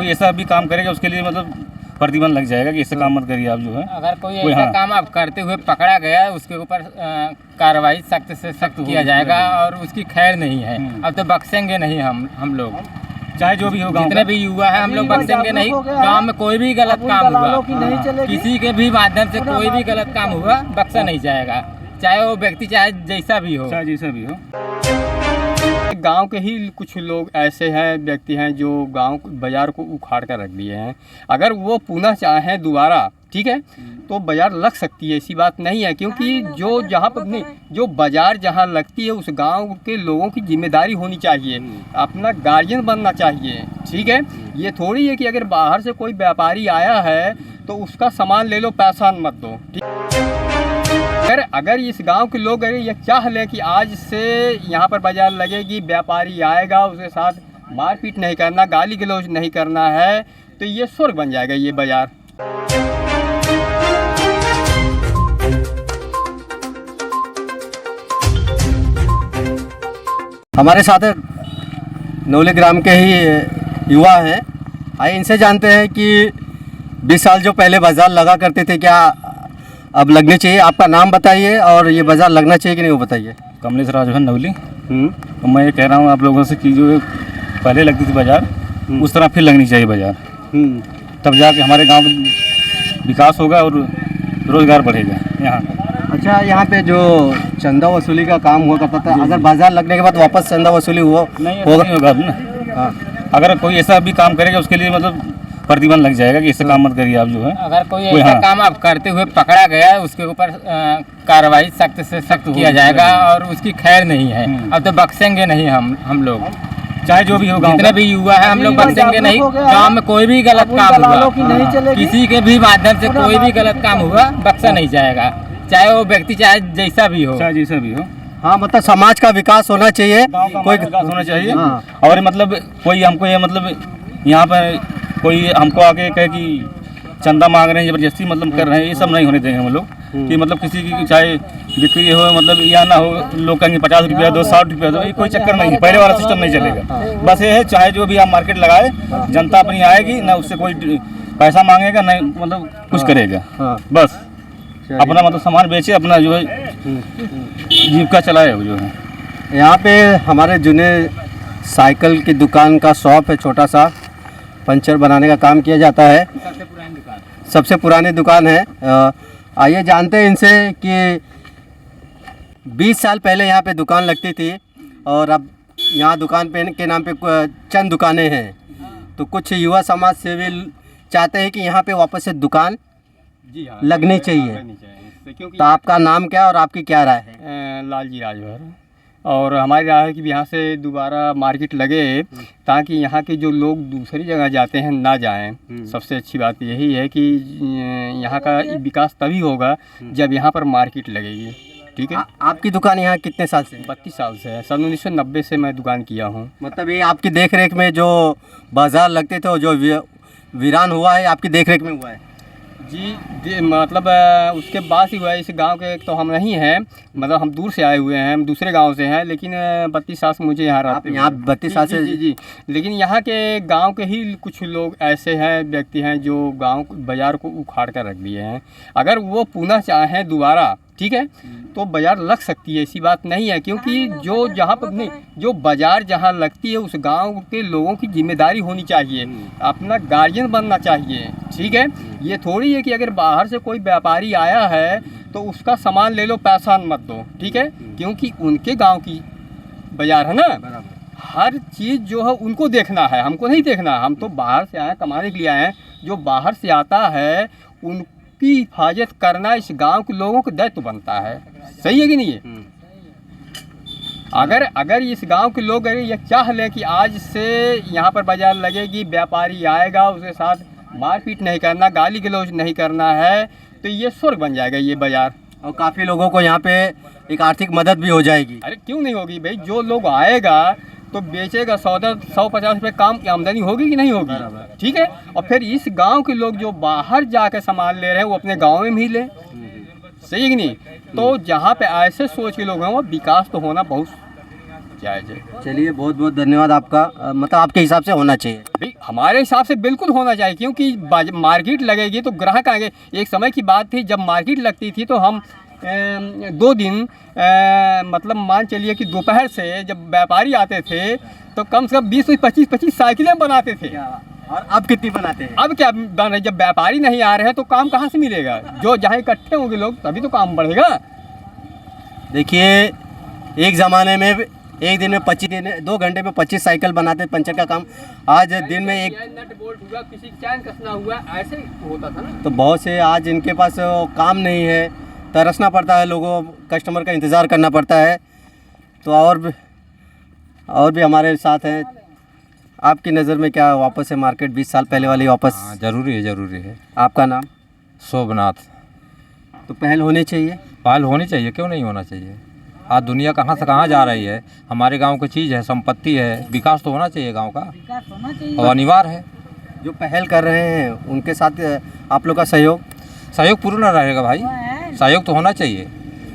कोई ऐसा भी काम करेगा उसके लिए मतलब प्रतिबंध लग जाएगा कि ऐसा काम मत करिए आप जो है। अगर कोई ऐसा काम आप करते हुए पकड़ा गया उसके ऊपर कार्रवाई सख्त से सख्त किया जाएगा और उसकी खैर नहीं है। अब तो बख्शेंगे नहीं हम लोग, चाहे जो भी हो, जितने भी युवा है हम लोग बख्शेंगे नहीं। गांव में कोई भी गलत काम हुआ, किसी के भी माध्यम से कोई भी गलत काम हुआ बख्शा नहीं जाएगा, चाहे वो व्यक्ति चाहे जैसा भी हो। गांव के ही कुछ लोग ऐसे हैं, व्यक्ति हैं जो गांव बाजार को उखाड़ कर रख दिए हैं। अगर वो पुनः चाहें दोबारा, ठीक है, तो बाजार लग सकती है, ऐसी बात नहीं है। क्योंकि जो जहाँ पर नहीं, जो बाजार जहाँ लगती है उस गांव के लोगों की जिम्मेदारी होनी चाहिए, अपना गार्जियन बनना चाहिए, ठीक है। ये थोड़ी है कि अगर बाहर से कोई व्यापारी आया है तो उसका सामान ले लो, पैसा मत दो, ठीक। अगर इस गांव के लोग अगर ये चाह लें कि आज से यहाँ पर बाजार लगेगी, व्यापारी आएगा, उसके साथ मारपीट नहीं करना, गाली गलौज नहीं करना है, तो ये स्वर्ग बन जाएगा ये बाजार। हमारे साथ नौली ग्राम के ही युवा हैं, आइए इनसे जानते हैं कि 20 साल जो पहले बाज़ार लगा करते थे, क्या अब लगने चाहिए? आपका नाम बताइए और ये बाज़ार लगना चाहिए कि नहीं वो बताइए। कमलेश राजभर नवली। तो मैं ये कह रहा हूँ आप लोगों से कि जो पहले लगती थी बाज़ार उस तरह फिर लगनी चाहिए बाज़ार, तब जाके हमारे गांव का विकास होगा और रोज़गार बढ़ेगा यहाँ। अच्छा, यहाँ पे जो चंदा वसूली का काम हुआ करता था, अगर बाज़ार लगने के बाद वापस चंदा वसूली होगा ना। हाँ, अगर कोई ऐसा भी काम करेगा उसके लिए मतलब प्रतिबंध लग जाएगा कि ऐसा काम मत करिए आप जो है। अगर कोई ऐसा काम आप करते हुए पकड़ा गया उसके ऊपर कार्रवाई सख्त से सख्त किया जाएगा और उसकी खैर नहीं है। अब तो बख्शेंगे नहीं हम लोग, चाहे जो भी हो, जितने भी युवा है हम लोग बख्शेंगे नहीं। गांव में कोई भी गलत काम हुआ, किसी के भी माध्यम से कोई भी गलत काम हुआ बख्शा नहीं जाएगा, चाहे वो व्यक्ति चाहे जैसा भी हो। हाँ, मतलब समाज का विकास होना चाहिए, कोई विकास होना चाहिए। और मतलब कोई हमको ये मतलब यहाँ पर कोई हमको आके कहे कि चंदा मांग रहे हैं, जबरदस्ती मतलब कर रहे हैं, ये सब नहीं होने देंगे हम लोग। कि मतलब किसी की चाहे बिक्री हो मतलब या ना हो, लोग कहेंगे 50 रुपया दो, 60 रुपया दो, ये कोई चक्कर नहीं है, पहले वाला सिस्टम नहीं चलेगा। बस ये है, चाहे जो भी आप मार्केट लगाए, जनता अपनी आएगी ना, उससे कोई पैसा मांगेगा नहीं, मतलब कुछ करेगा, बस अपना मतलब सामान बेचे, अपना जो है जीविका चलाए जो है। यहाँ पे हमारे जुने साइकिल की दुकान का शॉप है, छोटा सा पंचर बनाने का काम किया जाता है, सबसे पुरानी दुकान है। आइए जानते हैं इनसे कि 20 साल पहले यहाँ पे दुकान लगती थी और अब यहाँ दुकान पे के नाम पे चंद दुकानें हैं, तो कुछ युवा समाज सेवी चाहते हैं कि यहाँ पे वापस से दुकान लगनी चाहिए। तो आपका नाम क्या और आपकी क्या राय है? लालजी राजभर। और हमारी राय है कि यहाँ से दोबारा मार्केट लगे ताकि यहाँ के जो लोग दूसरी जगह जाते हैं ना जाएं। सबसे अच्छी बात यही है कि यहाँ का विकास तभी होगा जब यहाँ पर मार्केट लगेगी, ठीक है। आपकी दुकान यहाँ कितने साल से? 32 साल से है, सन 1990 से मैं दुकान किया हूँ। मतलब ये आपकी देखरेख में जो बाज़ार लगते थे जो वीरान हुआ है, आपकी देखरेख में हुआ है? जी, मतलब उसके बाद ही हुआ है। इस गांव के तो हम नहीं हैं, मतलब हम दूर से आए हुए हैं, हम दूसरे गांव से हैं, लेकिन 32 साल से मुझे यहाँ रहते हैं। यहाँ 32 साल से? जी। लेकिन यहाँ के गांव के ही कुछ लोग ऐसे हैं, व्यक्ति हैं जो गांव बाजार को उखाड़ कर रख दिए हैं। अगर वो पुनः चाहें दोबारा, ठीक है, तो बाजार लग सकती है, ऐसी बात नहीं है। क्योंकि जो जहाँ पर नहीं, जो बाजार जहाँ लगती है उस गांव के लोगों की जिम्मेदारी होनी चाहिए, अपना गार्जियन बनना चाहिए, ठीक है। ये थोड़ी है कि अगर बाहर से कोई व्यापारी आया है तो उसका सामान ले लो, पैसा मत दो, ठीक है। क्योंकि उनके गांव की बाजार है ना, हर चीज़ जो है उनको देखना है, हमको नहीं देखना। हम तो बाहर से आए, कमाने के लिए आए हैं। जो बाहर से आता है उनकी हिफाजत करना इस गांव के लोगों को दायित्व बनता है, सही है कि नहीं है? अगर इस गांव के लोग अगर ये चाह लें कि आज से यहाँ पर बाजार लगेगी, व्यापारी आएगा, उसके साथ मारपीट नहीं करना, गाली गलौज नहीं करना है, तो ये स्वर्ग बन जाएगा ये बाजार। और काफ़ी लोगों को यहाँ पे एक आर्थिक मदद भी हो जाएगी। अरे क्यों नहीं होगी भाई, जो लोग आएगा तो बेचेगा, 100-150 रुपये काम की आमदनी होगी कि नहीं होगी, ठीक है। और फिर इस गांव के लोग जो बाहर जाकर सामान ले रहे हैं वो अपने गांव में भी लें, सही है कि नहीं? तो जहाँ पे ऐसे सोच के लोग हैं वो विकास तो होना बहुत जायज़ है। चलिए बहुत बहुत धन्यवाद आपका। मतलब आपके हिसाब से होना चाहिए। भाई हमारे हिसाब से बिल्कुल होना चाहिए, क्योंकि मार्केट लगेगी तो ग्राहक आएंगे। एक समय की बात थी जब मार्केट लगती थी तो हम 2 दिन मतलब मान चलिए कि दोपहर से जब व्यापारी आते थे तो कम से कम 20-25 साइकिलें बनाते थे। और अब कितनी बनाते हैं? अब क्या बन रही, जब व्यापारी नहीं आ रहे हैं तो काम कहाँ से मिलेगा? जो जहाँ इकट्ठे होंगे लोग तभी तो काम बढ़ेगा। देखिए एक ज़माने में एक दिन में 2 घंटे में 25 साइकिल बनाते पंचर का काम। आज दिन में एक नट बोल्ट हुआ, किसी चैन कसना हुआ, ऐसे होता था ना। तो बहुत से आज इनके पास काम नहीं है, तरसना पड़ता है, लोगों कस्टमर का इंतज़ार करना पड़ता है। तो और भी हमारे साथ हैं। आपकी नज़र में क्या वापस है मार्केट 20 साल पहले वाली वापस? हाँ, ज़रूरी है। आपका नाम? शोभनाथ। तो पहल होनी चाहिए। पहल होनी चाहिए, क्यों नहीं होना चाहिए? आज दुनिया कहाँ से कहाँ जा रही है। हमारे गांव की चीज़ है, संपत्ति है, विकास तो होना चाहिए गांव का, और अनिवार्य है। जो पहल कर रहे हैं उनके साथ आप लोग का सहयोग पूर्ण रहेगा भाई। सहयोग तो होना चाहिए।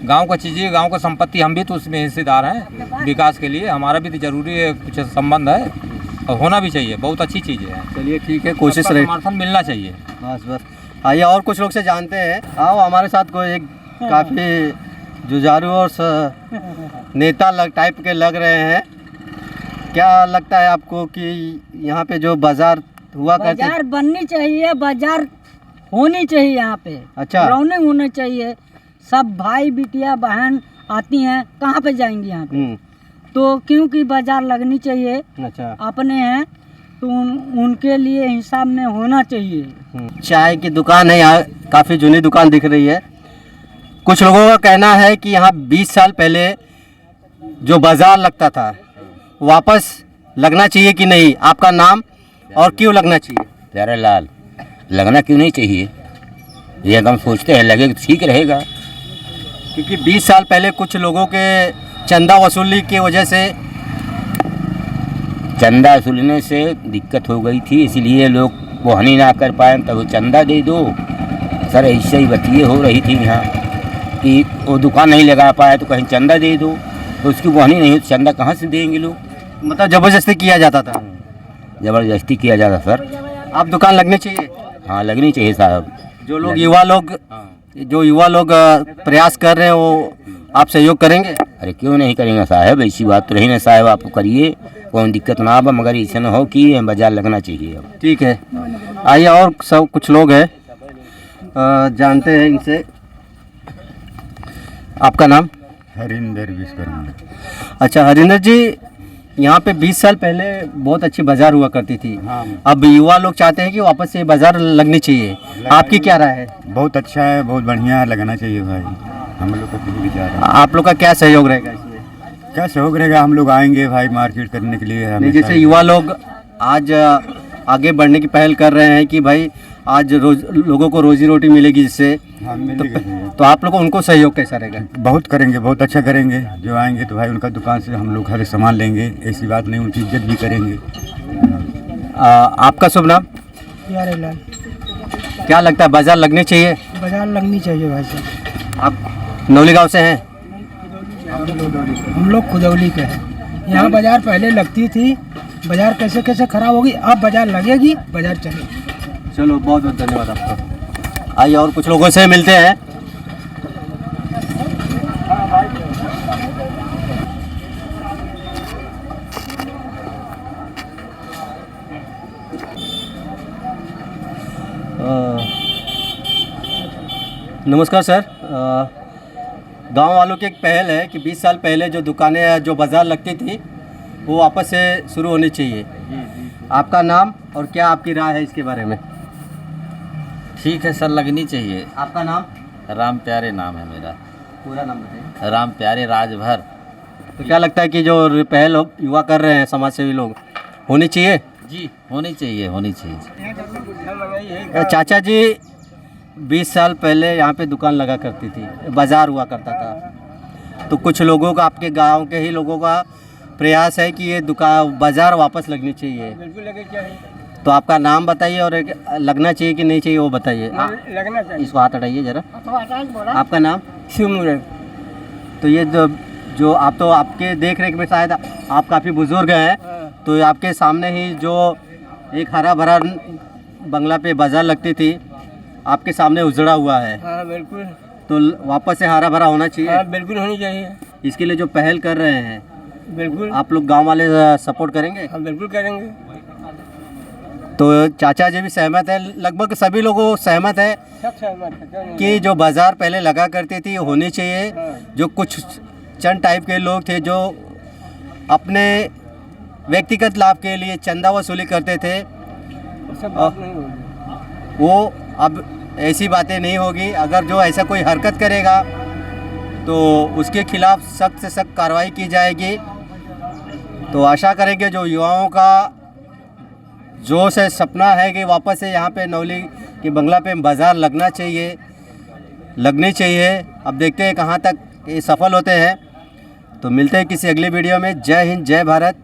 गांव का चीज़ है, गांव का संपत्ति, हम भी तो उसमें हिस्सेदार हैं। विकास के लिए हमारा भी तो जरूरी है, कुछ संबंध है और होना भी चाहिए। बहुत अच्छी चीज़ है। चलिए ठीक है, कोशिश रहे, समर्थन मिलना चाहिए। बस। आइए और कुछ लोग से जानते हैं। आओ हमारे साथ कोई एक काफ़ी जुझारू और नेता टाइप के लग रहे हैं। क्या लगता है आपको कि यहाँ पे जो बाजार हुआ करती? बाजार बननी चाहिए, बाजार होनी चाहिए यहाँ पे। अच्छा। रौनक होना चाहिए। सब भाई बिटिया बहन आती हैं, कहाँ पे जाएंगी यहाँ पे? तो क्योंकि बाजार लगनी चाहिए। अच्छा। अपने हैं तो उनके लिए हिसाब में होना चाहिए। चाय की दुकान है यहाँ, काफ़ी जुनी दुकान दिख रही है। कुछ लोगों का कहना है कि यहाँ 20 साल पहले जो बाजार लगता था वापस लगना चाहिए कि नहीं? आपका नाम और क्यों लगना चाहिए? प्यारा लाल, लगना क्यों नहीं चाहिए? ये हम सोचते हैं लगे तो ठीक रहेगा। क्योंकि 20 साल पहले कुछ लोगों के चंदा वसूली की वजह से चंदा वसूलने से दिक्कत हो गई थी, इसीलिए लोग बोहनी ना कर पाए, तब वो चंदा दे दो। सर ऐसे ही बतिये हो रही थी यहाँ कि वो दुकान नहीं लगा पाया तो कहीं चंदा दे दो, तो उसकी बोहनी नहीं हो तो चंदा कहाँ से देंगे लोग? मतलब ज़बरदस्ती किया जाता था। ज़बरदस्ती किया जाता सर। अब दुकान लगनी चाहिए। हाँ लगनी चाहिए साहब। जो लोग युवा लोग प्रयास कर रहे हैं वो आप सहयोग करेंगे? अरे क्यों नहीं करेंगे साहब, ऐसी बात तो नहीं ना साहब, आप करिए, कोई दिक्कत ना आवा, मगर ऐसा न हो कि बाजार लगना चाहिए। अब ठीक है, आइए और सब कुछ लोग हैं, जानते हैं इनसे। आपका नाम? हरिंदर विश्वकर्मा। अच्छा हरिंदर जी, यहाँ पे 20 साल पहले बहुत अच्छी बाजार हुआ करती थी। हाँ। अब युवा लोग चाहते हैं कि वापस से बाजार लगनी चाहिए। आपकी क्या राय है? बहुत अच्छा है, बहुत बढ़िया है, लगना चाहिए भाई। हम लोग का भी विचार है। आप लोग का क्या सहयोग रहेगा इसमें? क्या सहयोग रहेगा, हम लोग आएंगे भाई मार्केट करने के लिए। नहीं, जैसे युवा लोग आज आगे बढ़ने की पहल कर रहे हैं कि भाई आज लोगों को रोजी रोटी मिलेगी जिससे, हाँ, मिलेगा। तो आप लोग को उनको सहयोग कैसा रहेगा? बहुत करेंगे, बहुत अच्छा करेंगे। जो आएंगे तो भाई उनका दुकान से हम लोग हर सामान लेंगे, ऐसी बात नहीं, उनकी इज्जत भी करेंगे। आपका शुभ नाम? प्यारे लाल। क्या लगता है बाजार लगनी चाहिए? बाजार लगनी चाहिए भाई साहब। आप नौली गाँव से हैं? हम लोग खुदौली के हैं। यहाँ बाजार पहले लगती थी, बाजार कैसे कैसे खराब होगी, अब बाजार लगेगी, बाजार चलेगी। चलो बहुत बहुत धन्यवाद आपका। आइए और कुछ लोगों से मिलते हैं। नमस्कार सर। गांव वालों की एक पहल है कि 20 साल पहले जो दुकानें जो बाज़ार लगती थी वो वापस से शुरू होनी चाहिए। आपका नाम और क्या आपकी राय है इसके बारे में? ठीक है सर, लगनी चाहिए। आपका नाम? राम प्यारे नाम है मेरा। पूरा नाम बताइए। राम प्यारे राजभर। तो क्या लगता है कि जो पहल युवा कर रहे हैं समाज सेवी लोग, होनी चाहिए? जी होनी चाहिए, होनी चाहिए। चाचा जी 20 साल पहले यहाँ पे दुकान लगा करती थी, बाज़ार हुआ करता था, तो कुछ लोगों का, आपके गांव के ही लोगों का प्रयास है कि ये दुकान बाज़ार वापस लगनी चाहिए। तो आपका नाम बताइए और लगना चाहिए कि नहीं चाहिए वो बताइए। लगना चाहिए। इसको हाथ हटाइए ज़रा। आपका नाम? शिवमुरन। तो ये जो आप तो आपके देख रेख में शायद आप काफ़ी बुजुर्ग हैं, तो आपके सामने ही जो एक हरा भरा बंगला पे बाजार लगती थी, आपके सामने उजड़ा हुआ है। हाँ बिल्कुल, तो वापस से हरा भरा होना चाहिए। हाँ बिल्कुल होनी चाहिए। इसके लिए जो पहल कर रहे हैं, बिल्कुल आप लोग गांव वाले सपोर्ट करेंगे? हम बिल्कुल करेंगे। तो चाचा जी भी सहमत है, लगभग सभी लोग सहमत है सब सहमत है, क्यों नहीं? कि जो बाज़ार पहले लगा करती थी होनी चाहिए। जो कुछ चंद टाइप के लोग थे जो अपने व्यक्तिगत लाभ के लिए चंदा वसूली करते थे, सब बात नहीं होगी। वो अब ऐसी बातें नहीं होगी। अगर जो ऐसा कोई हरकत करेगा तो उसके खिलाफ सख्त से सख्त कार्रवाई की जाएगी। तो आशा करेंगे जो युवाओं का जोश है, सपना है कि वापस से यहाँ पे नौली के बंगला पे बाज़ार लगनी चाहिए। अब देखते हैं कहाँ तक ये सफल होते हैं। तो मिलते हैं किसी अगली वीडियो में। जय हिंद, जय भारत।